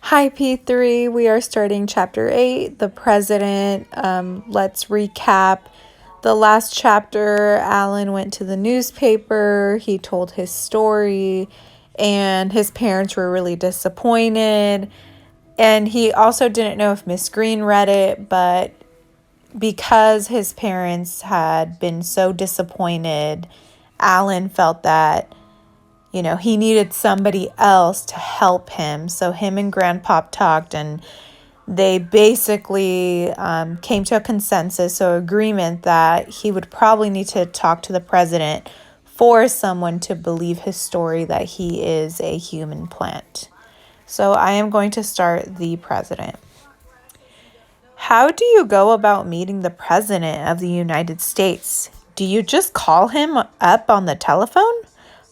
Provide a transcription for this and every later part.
Hi, P3. We are starting chapter 8, the president. Let's recap. The last chapter, Alan went to the newspaper. He told his story, and his parents were really disappointed. And he also didn't know if Miss Green read it, but because his parents had been so disappointed, Alan felt that he needed somebody else to help him. So him and Grandpop talked, and they basically came to a consensus or agreement that he would probably need to talk to the president for someone to believe his story that he is a human plant. So I am going to start the president. How do you go about meeting the president of the United States? Do you just call him up on the telephone?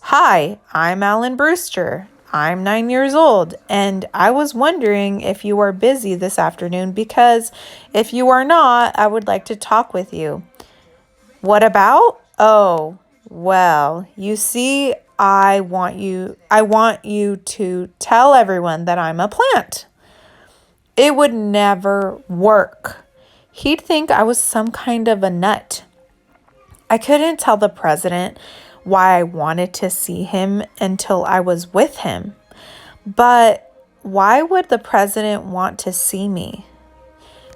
Hi, I'm Alan Brewster. I'm 9 years old, and I was wondering if you are busy this afternoon because if you are not, I would like to talk with you. What about? Oh, well, you see, I want you to tell everyone that I'm a plant. It would never work. He'd think I was some kind of a nut. I couldn't tell the president why I wanted to see him until I was with him. But why would the president want to see me?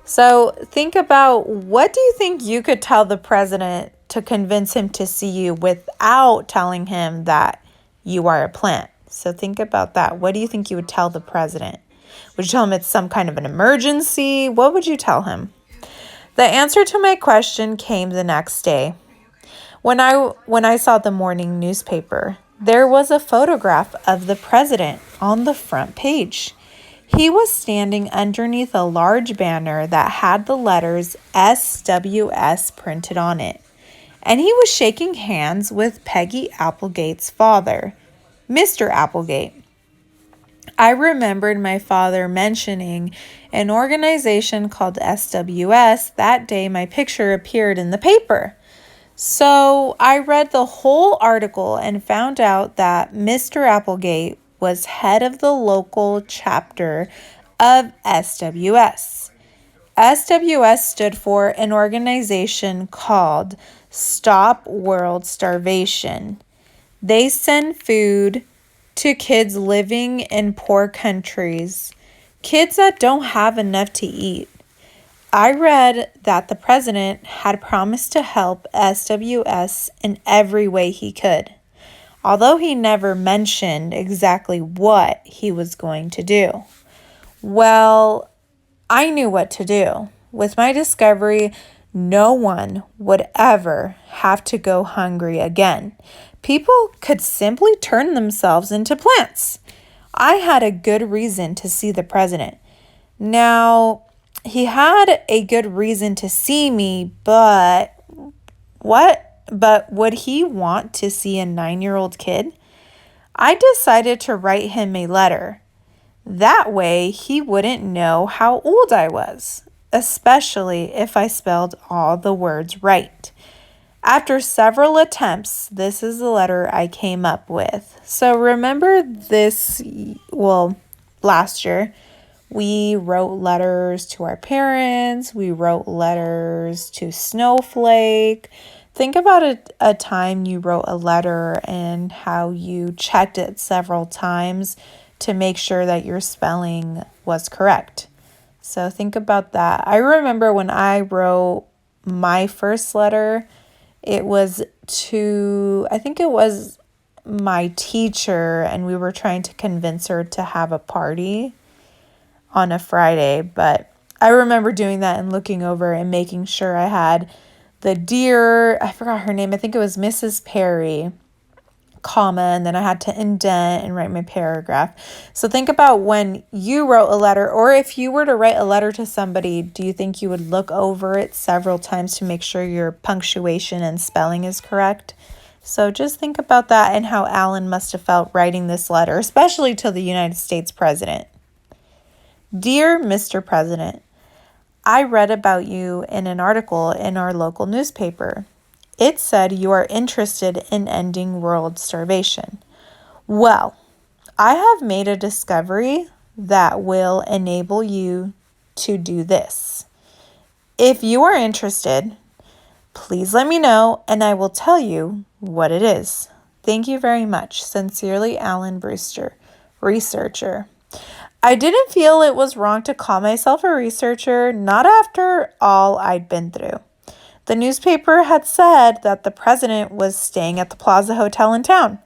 So think about, what do you think you could tell the president to convince him to see you without telling him that you are a plant? So think about that. What do you think you would tell the president? Would you tell him it's some kind of an emergency? What would you tell him? The answer to my question came the next day. When I saw the morning newspaper, there was a photograph of the president on the front page. He was standing underneath a large banner that had the letters SWS printed on it, and he was shaking hands with Peggy Applegate's father, Mr. Applegate. I remembered my father mentioning an organization called SWS that day my picture appeared in the paper. So I read the whole article and found out that Mr. Applegate was head of the local chapter of SWS. SWS stood for an organization called Stop World Starvation. They send food to kids living in poor countries, kids that don't have enough to eat. I read that the president had promised to help SWS in every way he could, although he never mentioned exactly what he was going to do. Well, I knew what to do. With my discovery, no one would ever have to go hungry again. People could simply turn themselves into plants. I had a good reason to see the president. Now, he had a good reason to see me, but what? But would he want to see a 9-year-old kid? I decided to write him a letter. That way, he wouldn't know how old I was, especially if I spelled all the words right. After several attempts, this is the letter I came up with. So remember this, last year, we wrote letters to our parents. We wrote letters to Snowflake. Think about a time you wrote a letter and how you checked it several times to make sure that your spelling was correct. So think about that. I remember when I wrote my first letter, it was I think it was my teacher, and we were trying to convince her to have a party on a Friday. But I remember doing that and looking over and making sure I had the dear, I forgot her name, I think it was Mrs. Perry, comma, and then I had to indent and write my paragraph. So think about when you wrote a letter, or if you were to write a letter to somebody, do you think you would look over it several times to make sure your punctuation and spelling is correct? So just think about that and how Alan must have felt writing this letter, especially to the United States president. Dear Mr. President, I read about you in an article in our local newspaper. It said you are interested in ending world starvation. Well, I have made a discovery that will enable you to do this. If you are interested, please let me know and I will tell you what it is. Thank you very much. Sincerely, Alan Brewster, researcher. I didn't feel it was wrong to call myself a researcher, not after all I'd been through. The newspaper had said that the president was staying at the Plaza Hotel in town.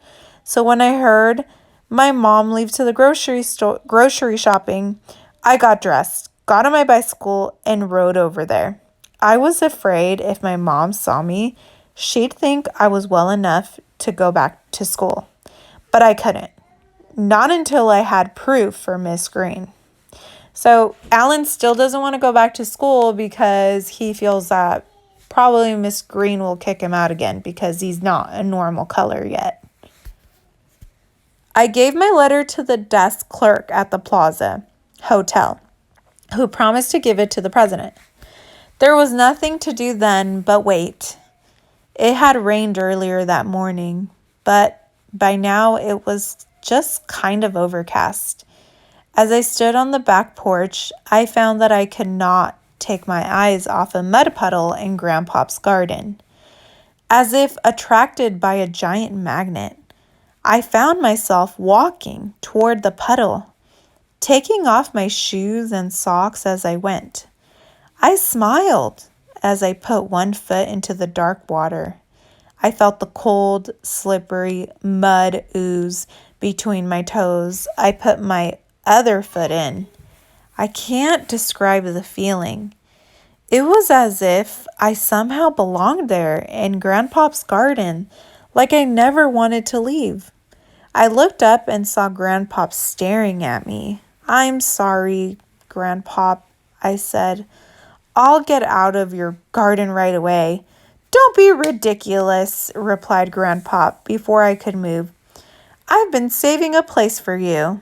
So when I heard my mom leave to the grocery shopping, I got dressed, got on my bicycle, and rode over there. I was afraid if my mom saw me, she'd think I was well enough to go back to school. But I couldn't. Not until I had proof for Miss Green. So Alan still doesn't want to go back to school because he feels that probably Miss Green will kick him out again because he's not a normal color yet. I gave my letter to the desk clerk at the Plaza Hotel, who promised to give it to the president. There was nothing to do then but wait. It had rained earlier that morning, but by now it was just kind of overcast. As I stood on the back porch, I found that I could not take my eyes off a mud puddle in Grandpa's garden. As if attracted by a giant magnet, I found myself walking toward the puddle, taking off my shoes and socks as I went. I smiled as I put one foot into the dark water. I felt the cold, slippery mud ooze between my toes. I put my other foot in. I can't describe the feeling. It was as if I somehow belonged there in Grandpa's garden, like I never wanted to leave. I looked up and saw Grandpop staring at me. "I'm sorry, Grandpop," I said. "I'll get out of your garden right away." "Don't be ridiculous," replied Grandpop before I could move. "I've been saving a place for you."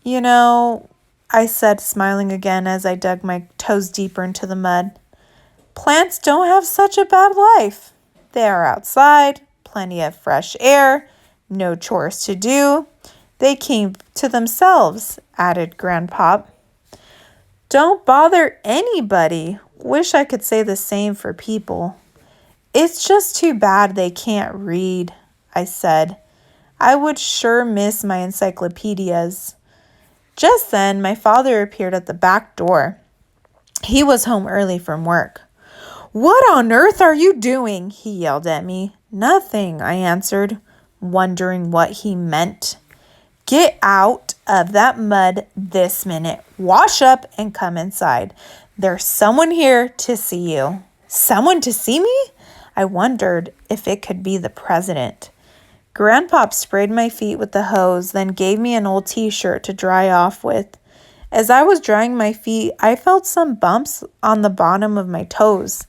"You know," I said, smiling again as I dug my toes deeper into the mud, "plants don't have such a bad life. They are outside, plenty of fresh air, no chores to do. They came to themselves," added Grandpop. "Don't bother anybody. Wish I could say the same for people. It's just too bad they can't read," I said. "I would sure miss my encyclopedias." Just then, my father appeared at the back door. He was home early from work. "What on earth are you doing?" he yelled at me. "Nothing," I answered, wondering what he meant. "Get out of that mud this minute. Wash up and come inside. There's someone here to see you." "Someone to see me?" I wondered if it could be the president. Grandpop sprayed my feet with the hose, then gave me an old t-shirt to dry off with. As I was drying my feet, I felt some bumps on the bottom of my toes.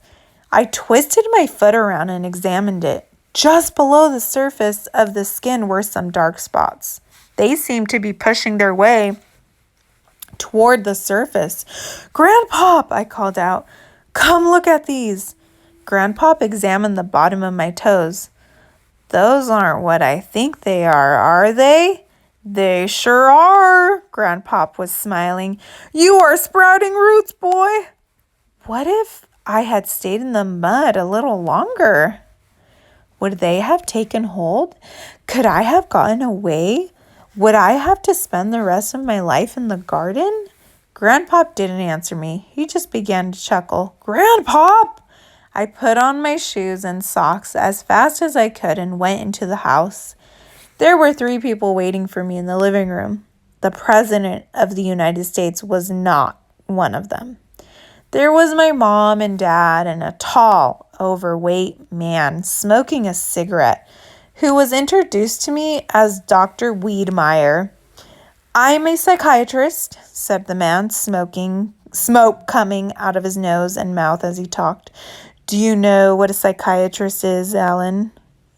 I twisted my foot around and examined it. Just below the surface of the skin were some dark spots. They seemed to be pushing their way toward the surface. "Grandpop," I called out, "come look at these." Grandpop examined the bottom of my toes. "Those aren't what I think they are they?" "They sure are," Grandpop was smiling. "You are sprouting roots, boy." What if I had stayed in the mud a little longer? Would they have taken hold? Could I have gotten away? Would I have to spend the rest of my life in the garden? Grandpop didn't answer me. He just began to chuckle. "Grandpop!" I put on my shoes and socks as fast as I could and went into the house. There were 3 people waiting for me in the living room. The President of the United States was not one of them. There was my mom and dad and a tall, overweight man smoking a cigarette who was introduced to me as Dr. Wiedemeyer. "I'm a psychiatrist," said the man, smoke coming out of his nose and mouth as he talked. "Do you know what a psychiatrist is, Alan?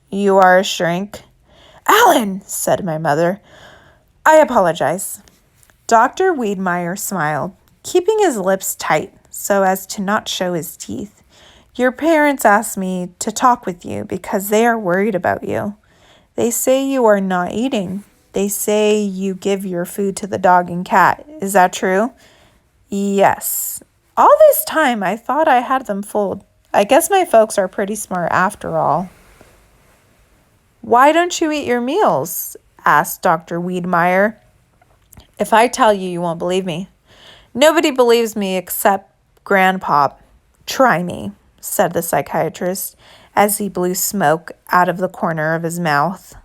You are a shrink." "Alan," said my mother. "I apologize." Dr. Wiedemeyer smiled, keeping his lips tight so as to not show his teeth. "Your parents asked me to talk with you because they are worried about you. They say you are not eating. They say you give your food to the dog and cat. Is that true? Yes. All this time, I thought I had them fooled. I guess my folks are pretty smart after all. Why don't you eat your meals? Asked Dr. Wiedemeyer. If I tell you, you won't believe me. Nobody believes me except Grandpa. Try me, said the psychiatrist as he blew smoke out of the corner of his mouth.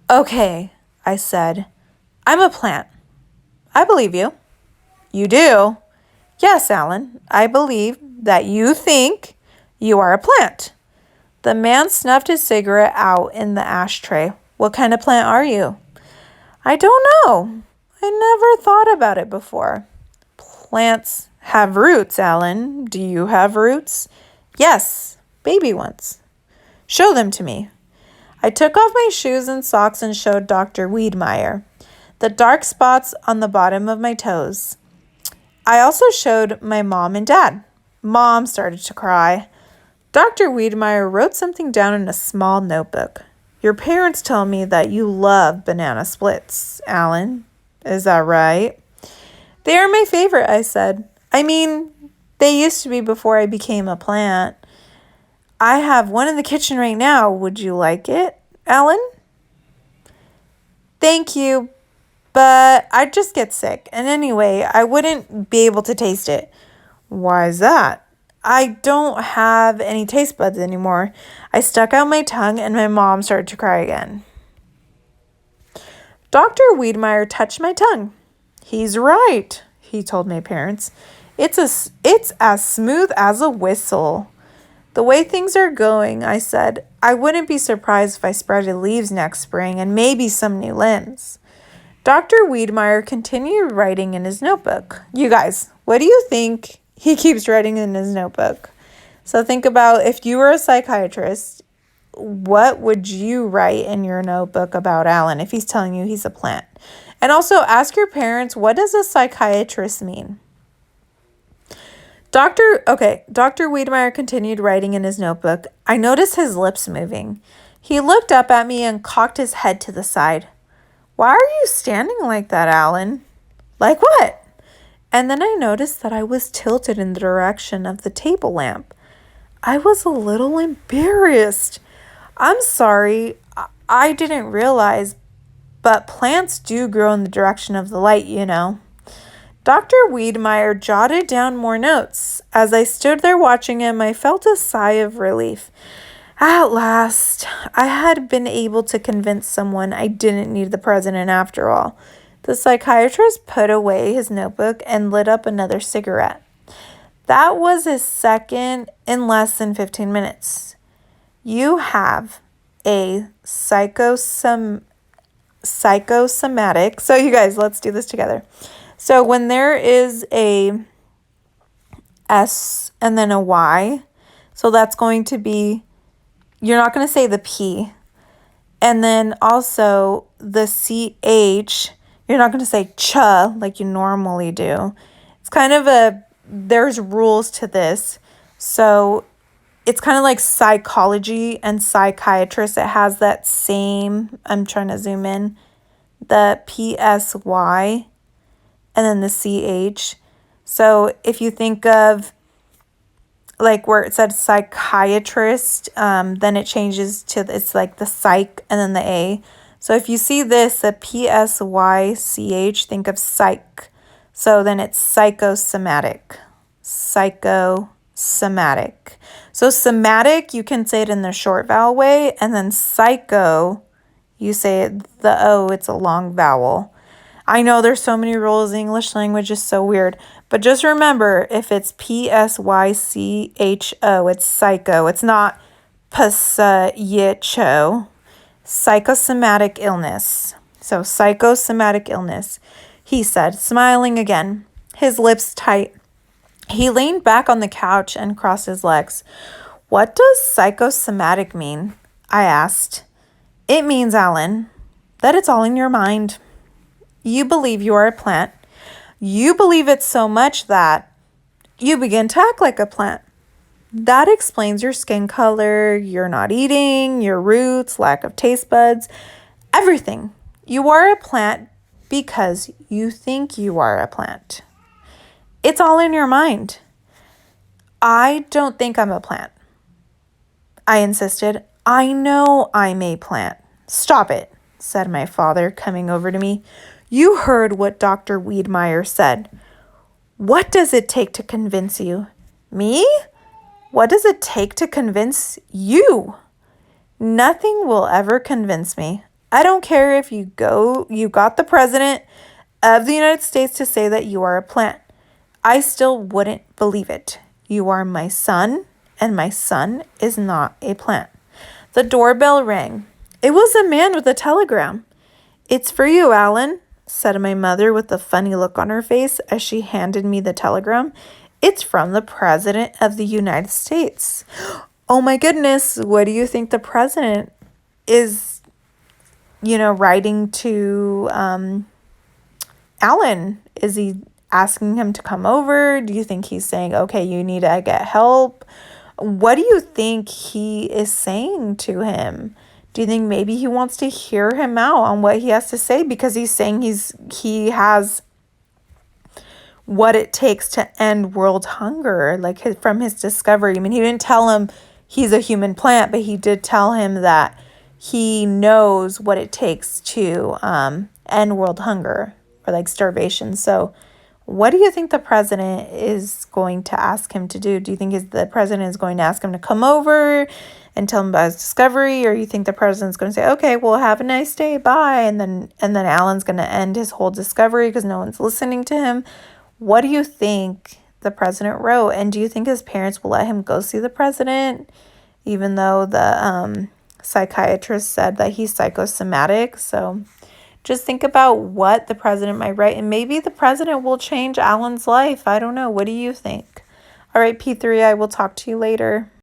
Okay, I said. I'm a plant. I believe you. You do? Yes, Alan, I believe that you think you are a plant. The man snuffed his cigarette out in the ashtray. What kind of plant are you? I don't know. I never thought about it before. Plants have roots, Alan. Do you have roots? Yes, baby ones. Show them to me. I took off my shoes and socks and showed Dr. Wiedemeyer the dark spots on the bottom of my toes. I also showed my mom and dad. Mom started to cry. Dr. Wiedemeyer wrote something down in a small notebook. Your parents tell me that you love banana splits, Alan. Is that right? They are my favorite, I said. I mean, they used to be before I became a plant. I have one in the kitchen right now. Would you like it, Alan? Thank you, but I'd just get sick. And anyway, I wouldn't be able to taste it. Why is that? I don't have any taste buds anymore. I stuck out my tongue and my mom started to cry again. Dr. Wiedemeyer touched my tongue. He's right, he told my parents. It's as smooth as a whistle. The way things are going, I said, I wouldn't be surprised if I sprouted leaves next spring and maybe some new limbs. Dr. Wiedemeyer continued writing in his notebook. You guys, what do you think he keeps writing in his notebook? So think about if you were a psychiatrist, what would you write in your notebook about Alan if he's telling you he's a plant? And also ask your parents, what does a psychiatrist mean? Dr. Wiedemeyer continued writing in his notebook. I noticed his lips moving. He looked up at me and cocked his head to the side. Why are you standing like that, Alan? Like what? And then I noticed that I was tilted in the direction of the table lamp. I was a little embarrassed. I'm sorry, I didn't realize, but plants do grow in the direction of the light, you know. Dr. Wiedemeyer jotted down more notes. As I stood there watching him, I felt a sigh of relief. At last, I had been able to convince someone I didn't need the president after all. The psychiatrist put away his notebook and lit up another cigarette. That was his second in less than 15 minutes. You have a psychosomatic. So you guys, let's do this together. So when there is a S and then a Y, so that's going to be, you're not going to say the P. And then also the CH, you're not going to say cha like you normally do. It's kind of there's rules to this. So it's kind of like psychology and psychiatrist. It has that same, I'm trying to zoom in, the PSY and then the CH. So if you think of like where it said psychiatrist, then it changes to, it's like the psych and then the A. So if you see this, the PSYCH, think of psych. So then it's psychosomatic. Psychosomatic. So somatic, you can say it in the short vowel way, and then psycho, you say it, the O, it's a long vowel. I know there's so many rules. The English language is so weird. But just remember, if it's PSYCHO, it's psycho. It's not psycho. Psychosomatic illness. So psychosomatic illness, he said, smiling again, his lips tight. He leaned back on the couch and crossed his legs. What does psychosomatic mean? I asked. It means, Alan, that it's all in your mind. You believe you are a plant. You believe it so much that you begin to act like a plant. That explains your skin color, your not eating, your roots, lack of taste buds. Everything. You are a plant because you think you are a plant. It's all in your mind. I don't think I'm a plant. I insisted. I know I'm a plant. Stop it, said my father, coming over to me. You heard what Dr. Wiedmeyer said. What does it take to convince you? Me? What does it take to convince you? Nothing will ever convince me. I don't care if you got the president of the United States to say that you are a plant. I still wouldn't believe it. You are my son, and my son is not a plant. The doorbell rang. It was a man with a telegram. It's for you, Alan, said my mother with a funny look on her face as she handed me the telegram. It's from the President of the United States. Oh my goodness, what do you think the president is, writing to Alan? Is he asking him to come over? Do you think he's saying, okay, you need to get help? What do you think he is saying to him? Do you think maybe he wants to hear him out on what he has to say? Because he's saying he has what it takes to end world hunger, like from his discovery. I mean, he didn't tell him he's a human plant, but he did tell him that he knows what it takes to end world hunger or like starvation. So what do you think the president is going to ask him to do? Do you think the president is going to ask him to come over and tell him about his discovery? Or you think the president's going to say, okay, well, have a nice day, bye. And then Alan's going to end his whole discovery because no one's listening to him. What do you think the president wrote? And do you think his parents will let him go see the president, even though the psychiatrist said that he's psychosomatic? So just think about what the president might write, and maybe the president will change Alan's life. I don't know. What do you think? All right, P3, I will talk to you later.